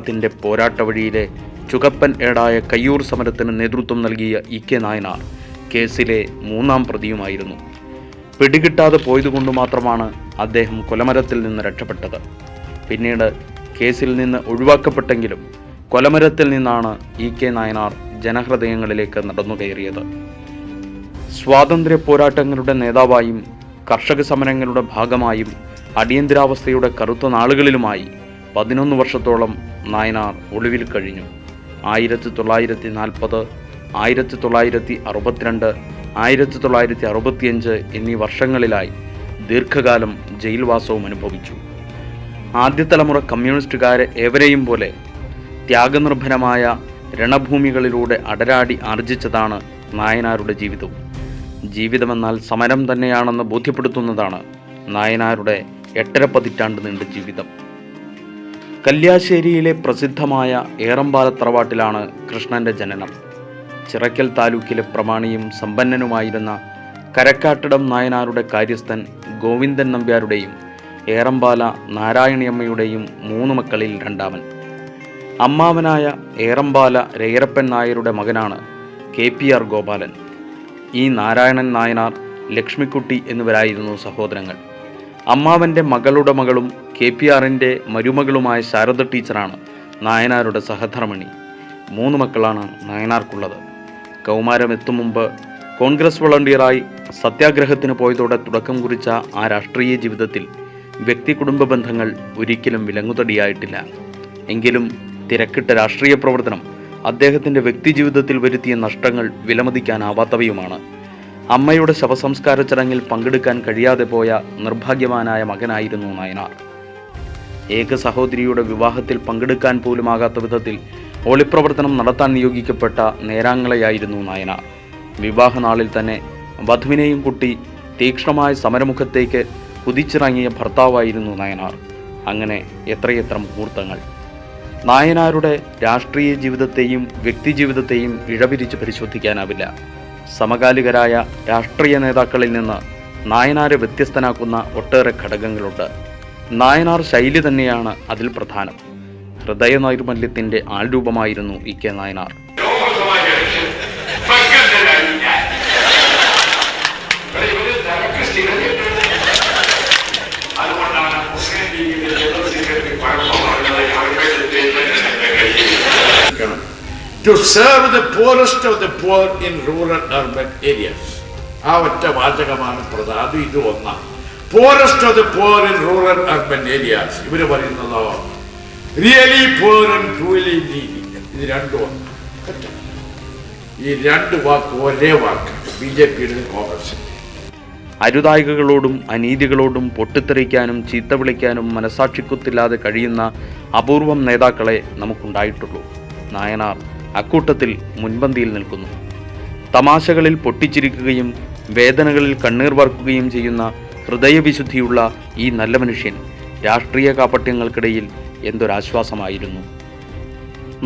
ത്തിൻ്റെ പോരാട്ട വഴിയിലെ ചുകപ്പൻ ഏടായ കയ്യൂർ സമരത്തിന് നേതൃത്വം നൽകിയ ഇ.കെ. നായനാർ കേസിലെ 3-ാം പ്രതിയുമായിരുന്നു. പിടികിട്ടാതെ പോയതുകൊണ്ട് മാത്രമാണ് അദ്ദേഹം കൊലമരത്തിൽ നിന്ന് രക്ഷപ്പെട്ടത്. പിന്നീട് കേസിൽ നിന്ന് ഒഴിവാക്കപ്പെട്ടെങ്കിലും കൊലമരത്തിൽ നിന്നാണ് ഇ.കെ. നായനാർ ജനഹൃദയങ്ങളിലേക്ക് നടന്നുകയറിയത്. സ്വാതന്ത്ര്യ പോരാട്ടങ്ങളുടെ നേതാവായും കർഷക സമരങ്ങളുടെ ഭാഗമായും അടിയന്തരാവസ്ഥയുടെ കറുത്ത നാളുകളിലുമായി 11 വർഷത്തോളം നായനാർ ഒളിവിൽ കഴിഞ്ഞു. 1940, 1962, 1965 എന്നീ വർഷങ്ങളിലായി ദീർഘകാലം ജയിൽവാസവും അനുഭവിച്ചു. ആദ്യ തലമുറ കമ്മ്യൂണിസ്റ്റുകാരെ ഏവരെയും പോലെ ത്യാഗനിർഭരമായ രണഭൂമികളിലൂടെ അടരാടി ആർജിച്ചതാണ് നായനാരുടെ ജീവിതവും. ജീവിതമെന്നാൽ സമരം തന്നെയാണെന്ന് ബോധ്യപ്പെടുത്തുന്നതാണ് നായനാരുടെ 8.5 പതിറ്റാണ്ട് നീണ്ട ജീവിതം. കല്യാശ്ശേരിയിലെ പ്രസിദ്ധമായ ഏറമ്പാല തറവാട്ടിലാണ് കൃഷ്ണന്റെ ജനനം. ചിറക്കൽ താലൂക്കിലെ പ്രമാണിയും സമ്പന്നനുമായിരുന്ന കരക്കാട്ടിടം നായനാരുടെ കാര്യസ്ഥൻ ഗോവിന്ദൻ നമ്പ്യാരുടെയും ഏറമ്പാല നാരായണിയമ്മയുടെയും 3 മക്കളിൽ രണ്ടാമൻ. അമ്മാവനായ ഏറമ്പാല രയരപ്പൻ നായരുടെ മകനാണ് KPR ഗോപാലൻ. ഈ നാരായണൻ നായനാർ, ലക്ഷ്മിക്കുട്ടി എന്നിവരായിരുന്നു സഹോദരങ്ങൾ. അമ്മാവൻ്റെ മകളുടെ മകളും KPRന്റെ മരുമകളുമായ ശാരദ ടീച്ചറാണ് നായനാരുടെ സഹധർമ്മിണി. 3 മക്കളാണ് നായനാർക്കുള്ളത്. കൗമാരം എത്തും മുമ്പ് കോൺഗ്രസ് വളണ്ടിയറായി സത്യാഗ്രഹത്തിന് പോയതോടെ തുടക്കം കുറിച്ച ആ രാഷ്ട്രീയ ജീവിതത്തിൽ വ്യക്തി കുടുംബ ബന്ധങ്ങൾ ഒരിക്കലും വിലങ്ങുതടിയായിട്ടില്ല. എങ്കിലും തിരക്കിട്ട രാഷ്ട്രീയ പ്രവർത്തനം അദ്ദേഹത്തിൻ്റെ വ്യക്തിജീവിതത്തിൽ വരുത്തിയ നഷ്ടങ്ങൾ വിലമതിക്കാനാവാത്തവയുമാണ്. അമ്മയുടെ ശവസംസ്കാര ചടങ്ങിൽ പങ്കെടുക്കാൻ കഴിയാതെ പോയ നിർഭാഗ്യവാനായ മകനായിരുന്നു നായനാർ. ഏക സഹോദരിയുടെ വിവാഹത്തിൽ പങ്കെടുക്കാൻ പോലുമാകാത്ത വിധത്തിൽ ഒളിപ്രവർത്തനം നടത്താൻ നിയോഗിക്കപ്പെട്ട നേരാങ്ങളെയായിരുന്നു നായനാർ. വിവാഹനാളിൽ തന്നെ വധുവിനെയും കുട്ടി തീക്ഷ്ണമായ സമരമുഖത്തേക്ക് കുതിച്ചിറങ്ങിയ ഭർത്താവായിരുന്നു നായനാർ. അങ്ങനെ എത്രയെത്ര മുഹൂർത്തങ്ങൾ. നായനാരുടെ രാഷ്ട്രീയ ജീവിതത്തെയും വ്യക്തിജീവിതത്തെയും ഇഴപിരിച്ച് പരിശോധിക്കാനാവില്ല. സമകാലികരായ രാഷ്ട്രീയ നേതാക്കളിൽ നിന്ന് നായനാരെ വ്യത്യസ്തനാക്കുന്ന ഒട്ടേറെ ഘടകങ്ങളുണ്ട്. നായനാർ ശൈലി തന്നെയാണ് അതിൽ പ്രധാനം. ഹൃദയ നൈർമല്യത്തിൻ്റെ ആൾരൂപമായിരുന്നു ഇ.കെ. Nayanar. To serve the poorest of the poor in rural urban areas. ആ ഒറ്റ വാചകമാണ് പ്രധാനം. ഇത് ഒന്നാം poorest of the poor in rural urban areas. ഇവര് പറയുന്നതോ really poor and truly needy. ഇത് രണ്ടും ഒന്നാം. ഈ 2 വാക്ക് ഒരേ വാക്കാണ് BJPയുടെ കോൺഗ്രസിന്റെ. അരുതായികകളോടും അനീതികളോടും പൊട്ടിത്തെറിക്കാനും ചീത്ത വിളിക്കാനും മനസാക്ഷിക്കുത്തില്ലാതെ കഴിയുന്ന അപൂർവം നേതാക്കളെ നമുക്കുണ്ടായിട്ടുള്ളൂ. നായനാർ അക്കൂട്ടത്തിൽ മുൻപന്തിയിൽ നിൽക്കുന്നു. തമാശകളിൽ പൊട്ടിച്ചിരിക്കുകയും വേദനകളിൽ കണ്ണീർ വാർക്കുകയും ചെയ്യുന്ന ഹൃദയവിശുദ്ധിയുള്ള ഈ നല്ല മനുഷ്യൻ രാഷ്ട്രീയ കാപട്യങ്ങൾക്കിടയിൽ എന്തൊരാശ്വാസമായിരുന്നു.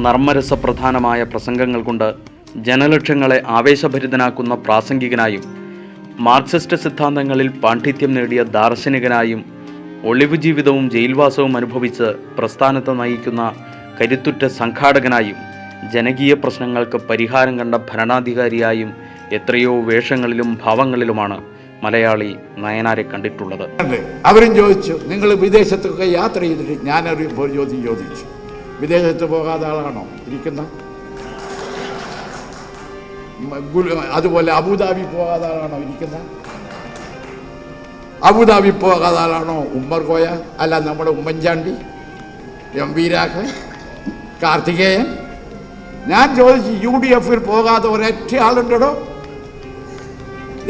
നർമ്മരസപ്രധാനമായ പ്രസംഗങ്ങൾ കൊണ്ട് ജനലക്ഷങ്ങളെ ആവേശഭരിതനാക്കുന്ന പ്രാസംഗികനായും മാർക്സിസ്റ്റ് സിദ്ധാന്തങ്ങളിൽ പാണ്ഡിത്യം നേടിയ ദാർശനികനായും ഒളിവ് ജീവിതവും ജയിൽവാസവും അനുഭവിച്ച് പ്രസ്ഥാനത്തെ നയിക്കുന്ന കരുത്തുറ്റ സംഘാടകനായും ജനകീയ പ്രശ്നങ്ങൾക്ക് പരിഹാരം കണ്ട ഭരണാധികാരിയായും എത്രയോ വേഷങ്ങളിലും ഭാവങ്ങളിലുമാണ് മലയാളി നായനാരെ കണ്ടിട്ടുള്ളത്. അവരും ചോദിച്ചു, നിങ്ങൾ വിദേശത്തൊക്കെ യാത്ര ചെയ്തിട്ട്? ഞാനൊരു ചോദ്യം ചോദിച്ചു, വിദേശത്ത് പോകാത്ത ആളാണോ ഇരിക്കുന്ന? അതുപോലെ അബുദാബി പോകാത്ത ആളാണോ ഇരിക്കുന്ന? അബുദാബി പോകാത്ത ആളാണോ ഉമ്മർ കോയ? അല്ല, നമ്മുടെ ഉമ്മൻചാണ്ടി, MV രാഘവൻ, കാർത്തികേയൻ? ഞാൻ ചോദിച്ചു, UDF-ൽ പോകാതെ ഒരൊറ്റ ആളുണ്ടോ?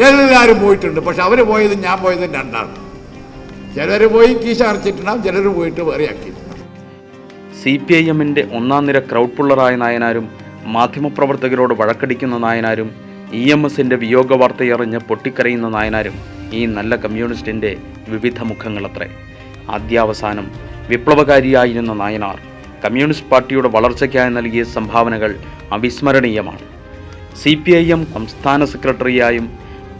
എല്ലാവരും പോയിട്ടുണ്ട്. പക്ഷെ അവർ പോയതും ഞാൻ പോയതും രണ്ടാണ്. ചിലർ പോയി കീശ അടച്ചിട്ടുണ്ടാവും, ചിലർ പോയിട്ട് വേറെ ആക്കിയിട്ടുണ്ടാവും. CPIM-ന്റെ 1-ാം നിര ക്രൗഡ് പുള്ളറായ നായനാരും മാധ്യമപ്രവർത്തകരോട് വഴക്കടിക്കുന്ന നായനാരും EMS-ന്റെ വിയോഗ വാർത്തയറിഞ്ഞ് പൊട്ടിക്കരയുന്ന നായനാരും ഈ നല്ല കമ്മ്യൂണിസ്റ്റിൻ്റെ വിവിധ മുഖങ്ങളത്രേ. ആദ്യാവസാനം വിപ്ലവകാരിയായിരുന്ന നായനാർ കമ്മ്യൂണിസ്റ്റ് പാർട്ടിയുടെ വളർച്ചയ്ക്കായി നൽകിയ സംഭാവനകൾ അവിസ്മരണീയമാണ്. CPIM സംസ്ഥാന സെക്രട്ടറിയായും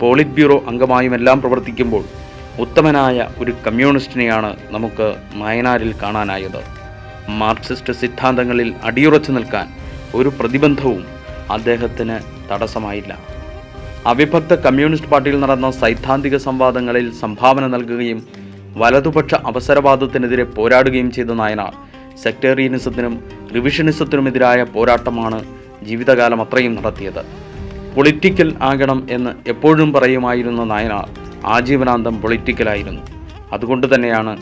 പോളിറ്റ് ബ്യൂറോ അംഗമായുമെല്ലാം പ്രവർത്തിക്കുമ്പോൾ ഉത്തമനായ ഒരു കമ്മ്യൂണിസ്റ്റിനെയാണ് നമുക്ക് നായനാരിൽ കാണാനായത്. മാർക്സിസ്റ്റ് സിദ്ധാന്തങ്ങളിൽ അടിയുറച്ചു നിൽക്കാൻ ഒരു പ്രതിബന്ധവും അദ്ദേഹത്തിന് തടസ്സമായില്ല. അവിഭക്ത കമ്മ്യൂണിസ്റ്റ് പാർട്ടിയിൽ നടന്ന സൈദ്ധാന്തിക സംവാദങ്ങളിൽ സംഭാവന നൽകുകയും വലതുപക്ഷ അവസരവാദത്തിനെതിരെ പോരാടുകയും ചെയ്ത നായനാർ സെക്ടേറിയനിസത്തിനും റിവിഷനിസത്തിനുമെതിരായ പോരാട്ടമാണ് ജീവിതകാലം അത്രയും നടത്തിയത്. പൊളിറ്റിക്കൽ ആകണം എന്ന് എപ്പോഴും പറയുമായിരുന്ന നായനാർ ആജീവനാന്തം പൊളിറ്റിക്കലായിരുന്നു. അതുകൊണ്ട് തന്നെയാണ്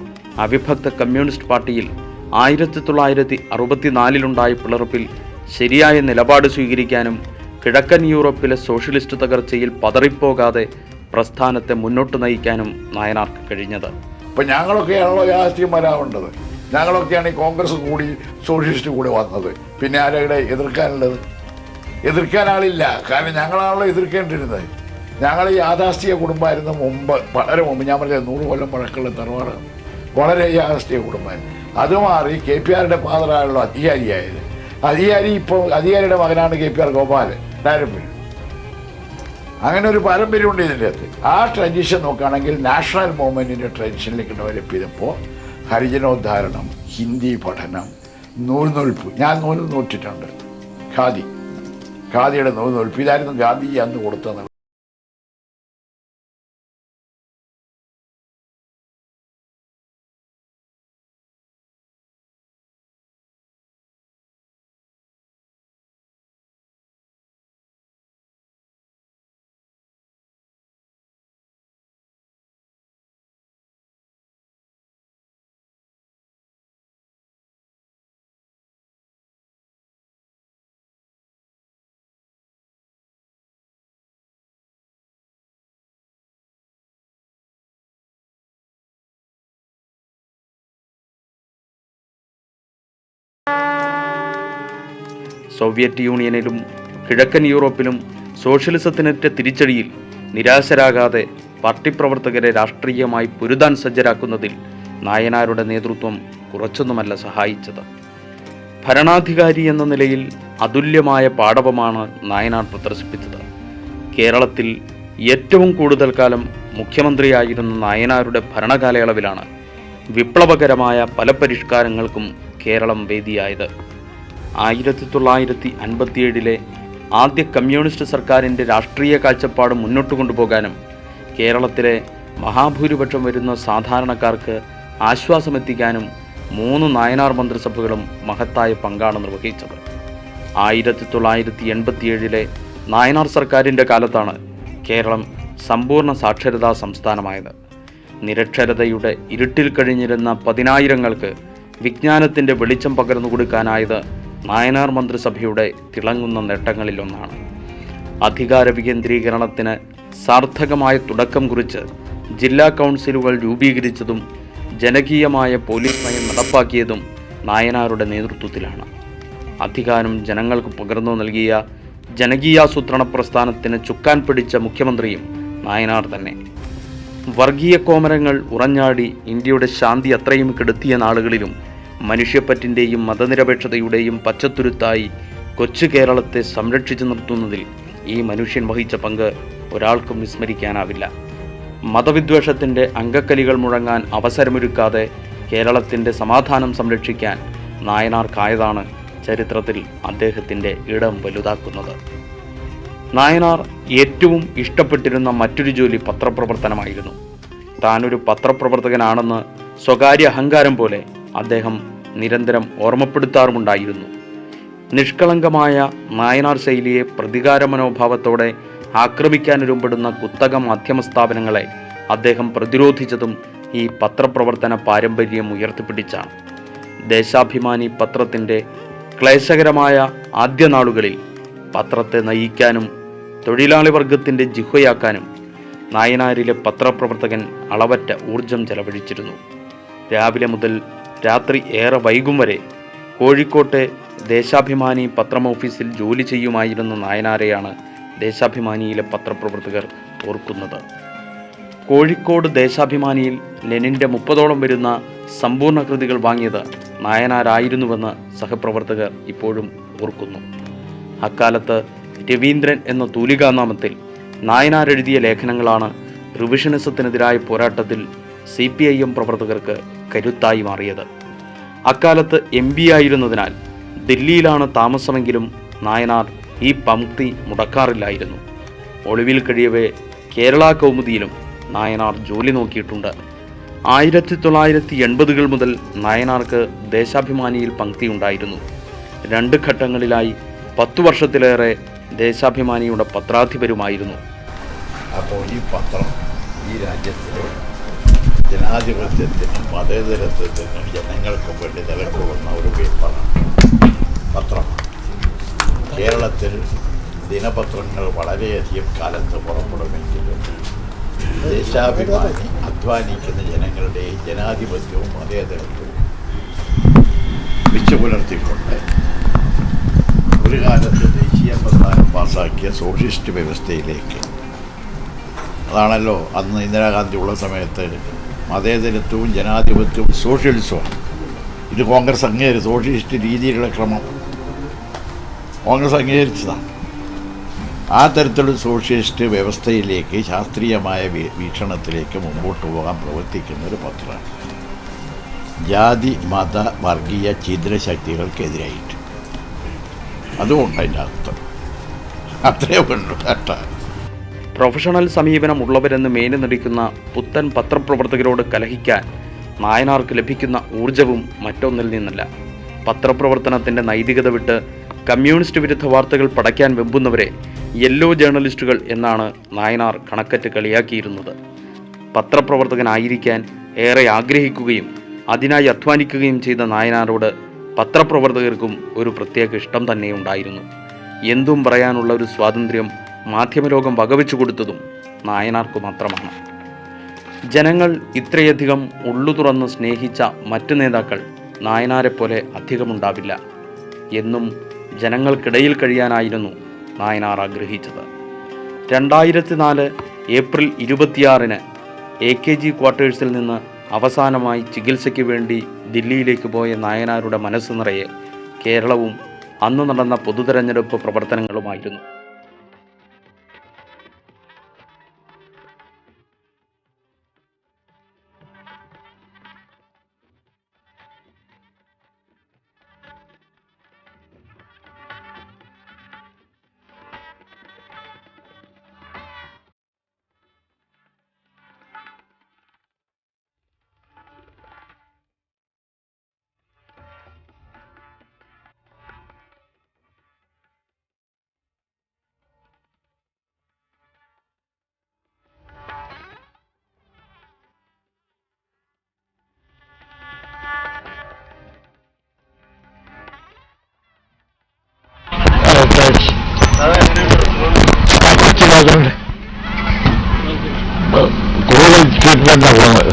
അവിഭക്ത കമ്മ്യൂണിസ്റ്റ് പാർട്ടിയിൽ 1964 പിളർപ്പിൽ ശരിയായ നിലപാട് സ്വീകരിക്കാനും കിഴക്കൻ യൂറോപ്പിലെ സോഷ്യലിസ്റ്റ് തകർച്ചയിൽ പതറിപ്പോകാതെ പ്രസ്ഥാനത്തെ മുന്നോട്ട് നയിക്കാനും നായനാർക്ക് കഴിഞ്ഞത്. ഇപ്പം ഞങ്ങളൊക്കെയാണല്ലോ യാഥാർത്ഥ്യന്മാരാവേണ്ടത്. ഞങ്ങളൊക്കെയാണ് ഈ കോൺഗ്രസ് കൂടി സോഷ്യലിസ്റ്റ് കൂടി വന്നത്. പിന്നെ ആരുടെ എതിർക്കാനുള്ളത്? എതിർക്കാൻ ആളില്ല. കാരണം ഞങ്ങളാണല്ലോ എതിർക്കേണ്ടിരുന്നത്. ഞങ്ങൾ ഈ യാഥാസ്ഥിക കുടുംബമായിരുന്നു മുമ്പ്, വളരെ മുമ്പ്. ഞാൻ പറഞ്ഞത് 100 കൊല്ലം പഴക്കമുള്ള തറവാട്, വളരെ യാഥാസ്ഥിക കുടുംബമായിരുന്നു. അത് മാറി KPRയുടെ ഫാദറായുള്ള അധികാരിയായത്. ഇപ്പോൾ അധികാരിയുടെ മകനാണ് KPR ഗോപാലൻ ഡയറക്ടർ. അങ്ങനെ ഒരു പാരമ്പര്യമുണ്ട് ഇതിൻ്റെ അകത്ത്. ആ ട്രഡീഷൻ നോക്കുകയാണെങ്കിൽ നാഷണൽ മൂവ്മെൻറ്റിൻ്റെ ട്രഡീഷനിലേക്ക് ഡെവലപ്പ് ചെയ്തപ്പോൾ ഹരിജനോദ്ധാരണം, ഹിന്ദി പഠനം, നൂൽനൂൽപ്പ്. ഞാൻ നൂല് നൂറ്റിട്ടുണ്ട്. ഖാദിയുടെ നൂൽനൂൽപ്പ്. ഇതായിരുന്നു ഗാന്ധിജി അന്ന് കൊടുത്തത്. സോവിയറ്റ് യൂണിയനിലും കിഴക്കൻ യൂറോപ്പിലും സോഷ്യലിസത്തിനേറ്റ തിരിച്ചടിയിൽ നിരാശരാകാതെ പാർട്ടി പ്രവർത്തകരെ രാഷ്ട്രീയമായി പൊരുതാൻ സജ്ജരാക്കുന്നതിൽ നായനാരുടെ നേതൃത്വം കുറച്ചൊന്നുമല്ല സഹായിച്ചത്. ഭരണാധികാരി എന്ന നിലയിൽ അതുല്യമായ പാടവമാണ് നായനാർ പ്രദർശിപ്പിച്ചത്. കേരളത്തിൽ ഏറ്റവും കൂടുതൽ കാലം മുഖ്യമന്ത്രിയായിരുന്ന നായനാരുടെ ഭരണകാലയളവിലാണ് വിപ്ലവകരമായ പല പരിഷ്കാരങ്ങൾക്കും കേരളം വേദിയായത്. 1957 ആദ്യ കമ്മ്യൂണിസ്റ്റ് സർക്കാരിൻ്റെ രാഷ്ട്രീയ കാഴ്ചപ്പാട് മുന്നോട്ട് കൊണ്ടുപോകാനും കേരളത്തിലെ മഹാഭൂരിപക്ഷം വരുന്ന സാധാരണക്കാർക്ക് ആശ്വാസമെത്തിക്കാനും 3 നായനാർ മന്ത്രിസഭകളും മഹത്തായ പങ്കാണ് നിർവഹിച്ചത്. 1987 നായനാർ സർക്കാരിൻ്റെ കാലത്താണ് കേരളം സമ്പൂർണ്ണ സാക്ഷരതാ സംസ്ഥാനമായത്. നിരക്ഷരതയുടെ ഇരുട്ടിൽ കഴിഞ്ഞിരുന്ന പതിനായിരങ്ങൾക്ക് വിജ്ഞാനത്തിൻ്റെ വെളിച്ചം പകർന്നു കൊടുക്കാനായത് നായനാർ മന്ത്രിസഭയുടെ തിളങ്ങുന്ന നേട്ടങ്ങളിലൊന്നാണ്. അധികാര വികേന്ദ്രീകരണത്തിന് സാർത്ഥകമായ തുടക്കം കുറിച്ച് ജില്ലാ കൗൺസിലുകൾ രൂപീകരിച്ചതും ജനകീയമായ പോലീസ് നയം നടപ്പാക്കിയതും നായനാരുടെ നേതൃത്വത്തിലാണ്. അധികാരം ജനങ്ങൾക്ക് പകർന്നു നൽകിയ ജനകീയാസൂത്രണ പ്രസ്ഥാനത്തിന് ചുക്കാൻ പിടിച്ച മുഖ്യമന്ത്രിയും നായനാർ തന്നെ. വർഗീയ കോമരങ്ങൾ ഉറഞ്ഞാടി ഇന്ത്യയുടെ ശാന്തി അത്രയും കെടുത്തിയ നാളുകളിലും മനുഷ്യപ്പറ്റിൻ്റെയും മതനിരപേക്ഷതയുടെയും പച്ചത്തുരുത്തായി കൊച്ചു കേരളത്തെ സംരക്ഷിച്ചു നിർത്തുന്നതിൽ ഈ മനുഷ്യൻ വഹിച്ച പങ്ക് ഒരാൾക്കും വിസ്മരിക്കാനാവില്ല. മതവിദ്വേഷത്തിൻ്റെ അങ്കക്കലികൾ മുഴങ്ങാൻ അവസരമൊരുക്കാതെ കേരളത്തിൻ്റെ സമാധാനം സംരക്ഷിക്കാൻ നായനാർക്കായതാണ് ചരിത്രത്തിൽ അദ്ദേഹത്തിൻ്റെ ഇടം വലുതാക്കുന്നത്. നായനാർ ഏറ്റവും ഇഷ്ടപ്പെട്ടിരുന്ന മറ്റൊരു ജോലി പത്രപ്രവർത്തനമായിരുന്നു. താനൊരു പത്രപ്രവർത്തകനാണെന്ന് സ്വകാര്യ അഹങ്കാരം പോലെ അദ്ദേഹം നിരന്തരം ഓർമ്മപ്പെടുത്താറുമുണ്ടായിരുന്നു. നിഷ്കളങ്കമായ നായനാർ ശൈലിയെ പ്രതികാര മനോഭാവത്തോടെ ആക്രമിക്കാനൊരുമ്പെടുന്ന കുത്തക മാധ്യമ സ്ഥാപനങ്ങളെ അദ്ദേഹം പ്രതിരോധിച്ചതും ഈ പത്രപ്രവർത്തന പാരമ്പര്യം ഉയർത്തിപ്പിടിച്ചാണ്. ദേശാഭിമാനി പത്രത്തിൻ്റെ ക്ലേശകരമായ ആദ്യ നാളുകളിൽ പത്രത്തെ നയിക്കാനും തൊഴിലാളി വർഗത്തിൻ്റെ ജിഹ്വയാക്കാനും നായനാരിലെ പത്രപ്രവർത്തകൻ അളവറ്റ ഊർജം ചെലവഴിച്ചിരുന്നു. രാവിലെ മുതൽ രാത്രി ഏറെ വൈകും വരെ കോഴിക്കോട്ടെ ദേശാഭിമാനി പത്രം ഓഫീസിൽ ജോലി ചെയ്യുമായിരുന്ന നായനാരെയാണ് ദേശാഭിമാനിയിലെ പത്രപ്രവർത്തകർ ഓർക്കുന്നത്. കോഴിക്കോട് ദേശാഭിമാനിയിൽ ലെനിൻ്റെ 30ഓളം വരുന്ന സമ്പൂർണ്ണ കൃതികൾ വാങ്ങിയത് നായനാരായിരുന്നുവെന്ന് സഹപ്രവർത്തകർ ഇപ്പോഴും ഓർക്കുന്നു. അക്കാലത്ത് രവീന്ദ്രൻ എന്ന തൂലികാനാമത്തിൽ നായനാർ എഴുതിയ ലേഖനങ്ങളാണ് റിവിഷനിസത്തിനെതിരായ പോരാട്ടത്തിൽ CPIM പ്രവർത്തകർക്ക് കരുത്തായി മാറിയത്. അക്കാലത്ത് MP ആയിരുന്നതിനാൽ ദില്ലിയിലാണ് താമസമെങ്കിലും നായനാർ ഈ പംക്തി മുടക്കാറില്ലായിരുന്നു. ഒളിവിൽ കഴിയവേ കേരള കൗമുദിയിലും നായനാർ ജോലി നോക്കിയിട്ടുണ്ട്. 1980-കൾ മുതൽ നായനാർക്ക് ദേശാഭിമാനിയിൽ പംക്തി ഉണ്ടായിരുന്നു. 2 ഘട്ടങ്ങളിലായി 10 വർഷത്തിലേറെ ദേശാഭിമാനിയുടെ പത്രാധിപരുമായിരുന്നു. അപ്പോൾ ഈ പത്രം ഈ രാജ്യത്തിലെ ജനാധിപത്യത്തിനും മതേതരത്വത്തിനും ജനങ്ങൾക്കും വേണ്ടി നിലകൊള്ളുന്ന ഒരു പേപ്പറാണ് പത്രം. കേരളത്തിൽ ദിനപത്രങ്ങൾ വളരെയധികം കാലത്ത് പുറപ്പെടുമെങ്കിലും ദേശാഭിമാനി അധ്വാനിക്കുന്ന ജനങ്ങളുടെ ജനാധിപത്യവും മതേതരത്വവും വെച്ചു പുലർത്തിക്കൊണ്ട് ഒരു കാലത്ത് ദേശീയ പ്രസ്ഥാനം പാസാക്കിയ സോഷ്യലിസ്റ്റ് വ്യവസ്ഥയിലേക്ക്, അതാണല്ലോ അന്ന് ഇന്ദിരാഗാന്ധി ഉള്ള സമയത്ത് മതേതരത്വവും ജനാധിപത്യവും സോഷ്യലിസവും, ഇത് കോൺഗ്രസ് അംഗീകരിച്ചു. സോഷ്യലിസ്റ്റ് രീതിയിലുള്ള ക്രമം കോൺഗ്രസ് അംഗീകരിച്ചതാണ്. ആ തരത്തിലുള്ള സോഷ്യലിസ്റ്റ് വ്യവസ്ഥയിലേക്ക്, ശാസ്ത്രീയമായ വീക്ഷണത്തിലേക്ക് മുമ്പോട്ട് പോകാൻ പ്രവർത്തിക്കുന്ന ഒരു പത്രമാണ്. ജാതി മത വർഗീയ ഛിദ്രശക്തികൾക്കെതിരായിട്ട്. അതുകൊണ്ട് അതിൻ്റെ അർത്ഥം അത്രയേ ഉള്ളൂ കേട്ടോ. പ്രൊഫഷണൽ സമീപനമുള്ളവരെന്ന് മേനി നടിക്കുന്ന പുത്തൻ പത്രപ്രവർത്തകരോട് കലഹിക്കാൻ നായനാർക്ക് ലഭിക്കുന്ന ഊർജവും മറ്റൊന്നിൽ നിന്നല്ല. പത്രപ്രവർത്തനത്തിൻ്റെ നൈതികത വിട്ട് കമ്മ്യൂണിസ്റ്റ് വിരുദ്ധ വാർത്തകൾ പടയ്ക്കാൻ വെമ്പുന്നവരെ യെല്ലോ ജേർണലിസ്റ്റുകൾ എന്നാണ് നായനാർ കണക്കറ്റ് കളിയാക്കിയിരുന്നത്. പത്രപ്രവർത്തകനായിരിക്കാൻ ഏറെ ആഗ്രഹിക്കുകയും അതിനായി അധ്വാനിക്കുകയും ചെയ്ത നായനാരോട് പത്രപ്രവർത്തകർക്കും ഒരു പ്രത്യേക ഇഷ്ടം തന്നെ ഉണ്ടായിരുന്നു. എന്തും പറയാനുള്ള ഒരു സ്വാതന്ത്ര്യം മാധ്യമലോകം വകവെച്ചു കൊടുത്തതും നായനാർക്ക് മാത്രമാണ്. ജനങ്ങൾ ഇത്രയധികം ഉള്ളു തുറന്ന് സ്നേഹിച്ച മറ്റു നേതാക്കൾ നായനാരെപ്പോലെ അധികമുണ്ടാവില്ല. എന്നും ജനങ്ങൾക്കിടയിൽ കഴിയാനായിരുന്നു നായനാർ ആഗ്രഹിച്ചത്. 2004 ഏപ്രിൽ 26-ന് AKG ക്വാർട്ടേഴ്സിൽ നിന്ന് അവസാനമായി ചികിത്സയ്ക്ക് വേണ്ടി ദില്ലിയിലേക്ക് പോയ നായനാരുടെ മനസ്സ് നിറയെ കേരളവും അന്ന് നടന്ന പൊതുതെരഞ്ഞെടുപ്പ് പ്രവർത്തനങ്ങളുമായിരുന്നു. കൂടുതൽ ട്രീറ്റ്മെന്റാണ് പോകുന്നത്.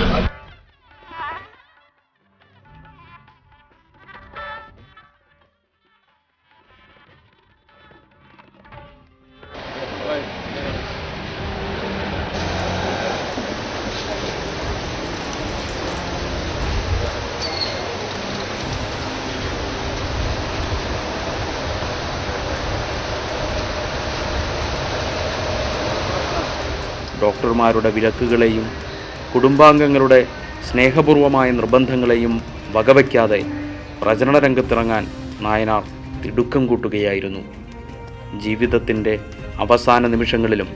ഡോക്ടർമാരുടെ വിലക്കുകളെയും കുടുംബാംഗങ്ങളുടെ സ്നേഹപൂർവമായ നിർബന്ധങ്ങളെയും വകവയ്ക്കാതെ പ്രചരണ രംഗത്തിറങ്ങാൻ നായനാർ തിടുക്കം കൂട്ടുകയായിരുന്നു. ജീവിതത്തിൻ്റെ അവസാന നിമിഷങ്ങളിലും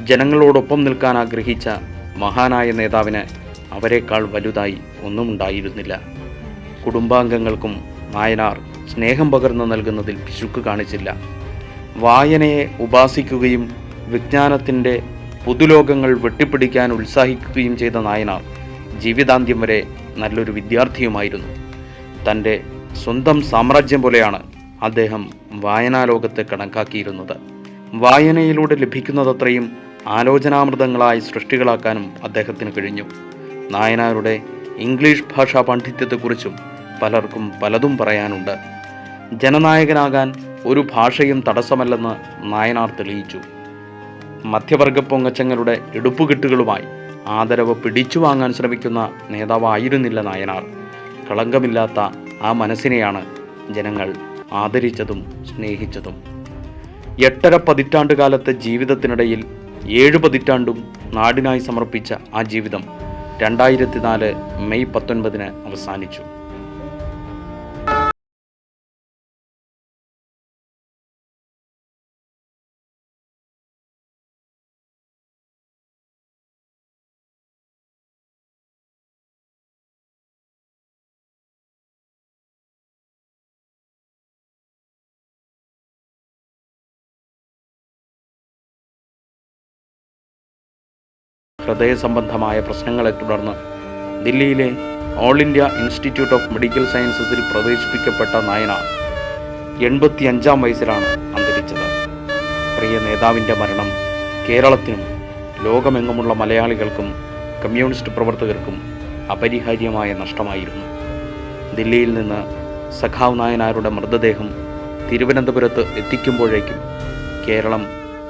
ജനങ്ങളോടൊപ്പം നിൽക്കാൻ ആഗ്രഹിച്ച മഹാനായ നേതാവിന് അവരെക്കാൾ വലുതായി ഒന്നുമുണ്ടായിരുന്നില്ല. കുടുംബാംഗങ്ങൾക്കും നായനാർ സ്നേഹം പകർന്നു നൽകുന്നതിൽ പിശുക്ക് കാണിച്ചില്ല. വായനയെ ഉപാസിക്കുകയും വിജ്ഞാനത്തിൻ്റെ പുതുലോകങ്ങൾ വെട്ടിപ്പിടിക്കാൻ ഉത്സാഹിക്കുകയും ചെയ്ത നായനാർ ജീവിതാന്ത്യം വരെ നല്ലൊരു വിദ്യാർത്ഥിയുമായിരുന്നു. തൻ്റെ സ്വന്തം സാമ്രാജ്യം പോലെയാണ് അദ്ദേഹം വായനാലോകത്തെ കണക്കാക്കിയിരുന്നത്. വായനയിലൂടെ ലഭിക്കുന്നതത്രയും ആലോചനാമൃതങ്ങളായി സൃഷ്ടികളാക്കാനും അദ്ദേഹത്തിന് കഴിഞ്ഞു. നായനാരുടെ ഇംഗ്ലീഷ് ഭാഷാ പാണ്ഡിത്യത്തെക്കുറിച്ചും പലർക്കും പലതും പറയാനുണ്ട്. ജനനായകനാകാൻ ഒരു ഭാഷയും തടസ്സമല്ലെന്ന് നായനാർ തെളിയിച്ചു. മധ്യവർഗ പൊങ്ങച്ചങ്ങളുടെ ഇടുപ്പുകെട്ടുകളുമായി ആദരവ് പിടിച്ചു വാങ്ങാൻ ശ്രമിക്കുന്ന നേതാവായിരുന്നില്ല നായനാർ. കളങ്കമില്ലാത്ത ആ മനസ്സിനെയാണ് ജനങ്ങൾ ആദരിച്ചതും സ്നേഹിച്ചതും. 8.5 പതിറ്റാണ്ട് കാലത്തെ ജീവിതത്തിനിടയിൽ 7 പതിറ്റാണ്ടും നാടിനായി സമർപ്പിച്ച ആ ജീവിതം 2004 മെയ് 19 അവസാനിച്ചു. ഹൃദയ സംബന്ധമായ പ്രശ്നങ്ങളെ തുടർന്ന് ദില്ലിയിലെ all India institute of medical സയൻസസിൽ പ്രവേശിപ്പിക്കപ്പെട്ട നായനാർ 85 വയസ്സിലാണ് അന്തരിച്ചത്. പ്രിയ നേതാവിൻ്റെ മരണം കേരളത്തിനും ലോകമെങ്ങുമുള്ള മലയാളികൾക്കും കമ്മ്യൂണിസ്റ്റ് പ്രവർത്തകർക്കും അപരിഹാര്യമായ നഷ്ടമായിരുന്നു. ദില്ലിയിൽ നിന്ന് സഖാവ് നായനാരുടെ മൃതദേഹം തിരുവനന്തപുരത്ത് എത്തിക്കുമ്പോഴേക്കും കേരളം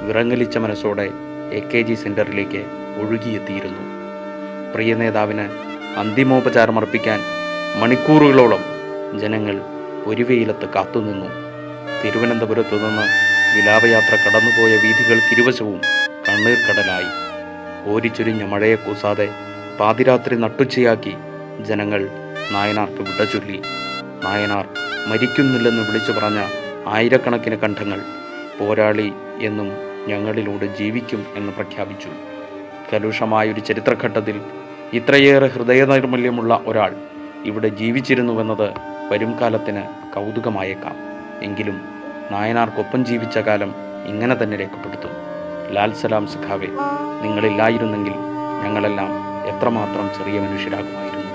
വിറങ്ങലിച്ച മനസ്സോടെ AKG സെൻറ്ററിലേക്ക് ഒഴുകിയെത്തിയിരുന്നു. പ്രിയ നേതാവിന് അന്തിമോപചാരം അർപ്പിക്കാൻ മണിക്കൂറുകളോളം ജനങ്ങൾ ഒരു വെയിലത്ത് കാത്തുനിന്നു. തിരുവനന്തപുരത്തു നിന്ന് വിലാപയാത്ര കടന്നുപോയ വീഥികൾക്കിരുവശവും കണ്ണീർ കടലായി. ഓരിച്ചൊരിഞ്ഞ മഴയെ കൂസാതെ പാതിരാത്രി നട്ടുച്ചയാക്കി ജനങ്ങൾ നായനാർക്ക് വിട ചൊല്ലി. നായനാർ മരിക്കുന്നില്ലെന്ന് വിളിച്ചു പറഞ്ഞ ആയിരക്കണക്കിന് കണ്ഠങ്ങൾ പോരാളി എന്നും ഞങ്ങളിലൂടെ ജീവിക്കും എന്ന് പ്രഖ്യാപിച്ചു. കലുഷമായൊരു ചരിത്രഘട്ടത്തിൽ ഇത്രയേറെ ഹൃദയനൈർമല്യമുള്ള ഒരാൾ ഇവിടെ ജീവിച്ചിരുന്നുവെന്നത് വരും കാലത്തിന് കൗതുകമായേക്കാം. എങ്കിലും നായനാർക്കൊപ്പം ജീവിച്ച കാലം ഇങ്ങനെ തന്നെ രേഖപ്പെടുത്തും. ലാൽ സലാം സഖാവേ, നിങ്ങളില്ലായിരുന്നെങ്കിൽ ഞങ്ങളെല്ലാം എത്രമാത്രം ചെറിയ മനുഷ്യരാകുമായിരുന്നു.